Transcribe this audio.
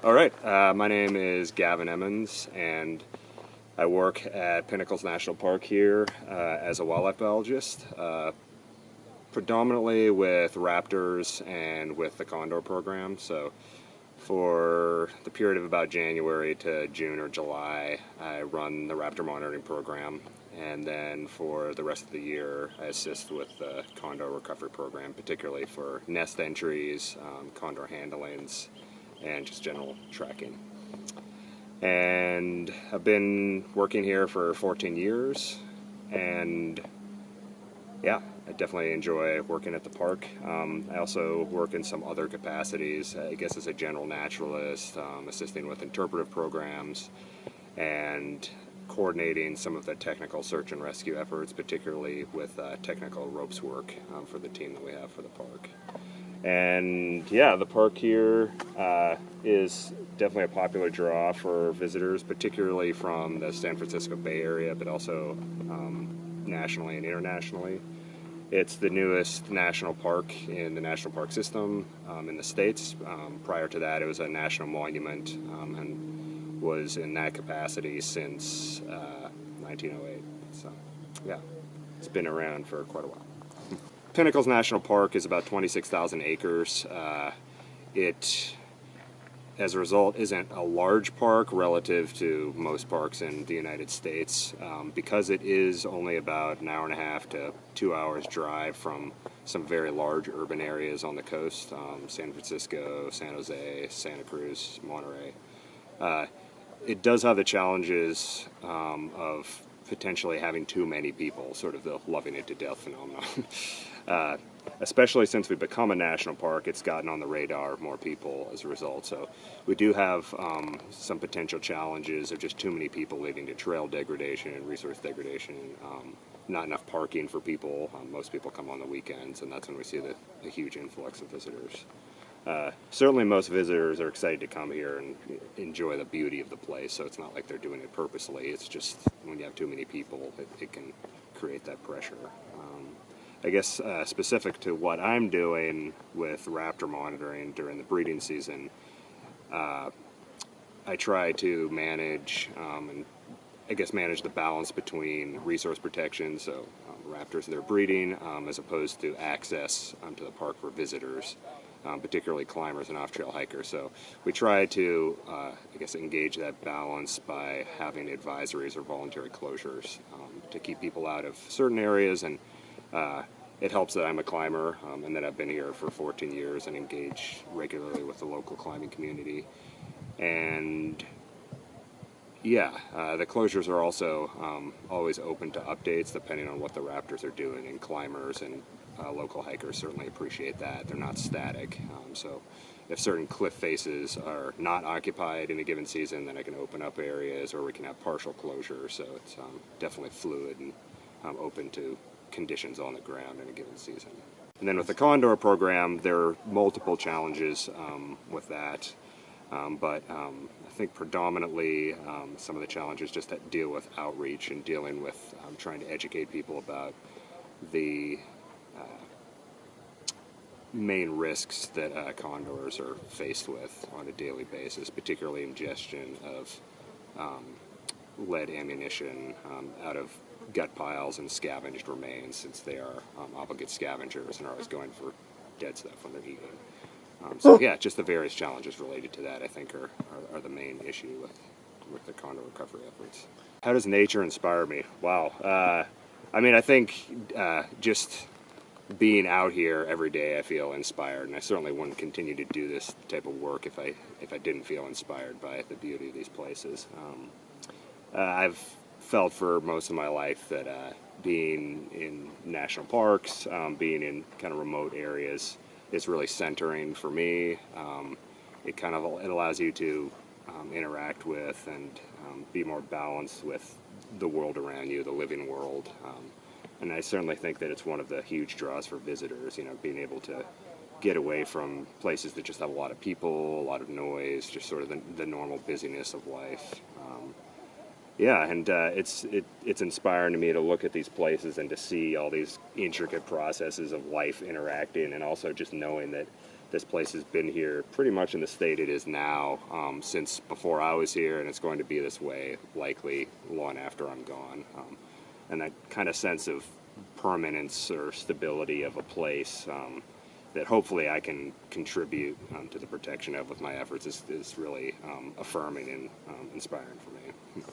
All right, my name is Gavin Emmons, and I work at Pinnacles National Park here as a wildlife biologist, predominantly with raptors and with the condor program. So for the period of about January to June or July, I run the raptor monitoring program, and then for the rest of the year, I assist with the condor recovery program, particularly for nest entries, condor handlings, and just general tracking. And I've been working here for 14 years, and yeah, I definitely enjoy working at the park. I also work in some other capacities, I guess as a general naturalist, assisting with interpretive programs, and coordinating some of the technical search and rescue efforts, particularly with technical ropes work for the team that we have for the park. And yeah, the park here is definitely a popular draw for visitors, particularly from the San Francisco Bay Area, but also nationally and internationally. It's the newest national park in the national park system in the States. Prior to that, it was a national monument and was in that capacity since 1908. So yeah, it's been around for quite a while. Pinnacles National Park is about 26,000 acres. It, as a result, isn't a large park relative to most parks in the United States. Because it is only about an hour and a half to 2 hours drive from some very large urban areas on the coast, San Francisco, San Jose, Santa Cruz, Monterey. It does have the challenges of potentially having too many people, sort of the loving it to death phenomenon. Especially since we've become a national park, it's gotten on the radar of more people as a result. So we do have some potential challenges of just too many people leading to trail degradation and resource degradation, not enough parking for people. Most people come on the weekends, and that's when we see the huge influx of visitors. Certainly most visitors are excited to come here and enjoy the beauty of the place, so it's not like they're doing it purposely. It's just when you have too many people, it can create that pressure. I guess specific to what I'm doing with raptor monitoring during the breeding season, I try to manage and I guess manage the balance between resource protection, so raptors that are breeding, as opposed to access to the park for visitors, particularly climbers and off-trail hikers. So we try to, I guess, engage that balance by having advisories or voluntary closures to keep people out of certain areas, and it helps that I'm a climber and that I've been here for 14 years and engage regularly with the local climbing community. And yeah, the closures are also always open to updates depending on what the raptors are doing, and climbers and local hikers certainly appreciate that. They're not static. So if certain cliff faces are not occupied in a given season, then I can open up areas, or we can have partial closure. So it's definitely fluid and open to conditions on the ground in a given season. And then with the condor program, there are multiple challenges with that. But I think predominantly some of the challenges just that deal with outreach and dealing with trying to educate people about the main risks that condors are faced with on a daily basis, particularly ingestion of lead ammunition out of gut piles and scavenged remains, since they are obligate scavengers and are always going for dead stuff when they're eating. So yeah, just the various challenges related to that, I think, are the main issue with the condor recovery efforts. How does nature inspire me? Wow. I mean, I think just being out here every day, I feel inspired, and I certainly wouldn't continue to do this type of work if I didn't feel inspired by the beauty of these places. I've felt for most of my life that being in national parks, being in kind of remote areas, is really centering for me. It allows you to interact with and be more balanced with the world around you, the living world. And I certainly think that it's one of the huge draws for visitors, being able to get away from places that just have a lot of people, a lot of noise, just sort of the normal busyness of life. Yeah, and it's inspiring to me to look at these places and to see all these intricate processes of life interacting, and also just knowing that this place has been here pretty much in the state it is now since before I was here, and it's going to be this way likely long after I'm gone. And that kind of sense of permanence or stability of a place that hopefully I can contribute to the protection of with my efforts is really affirming and inspiring for me.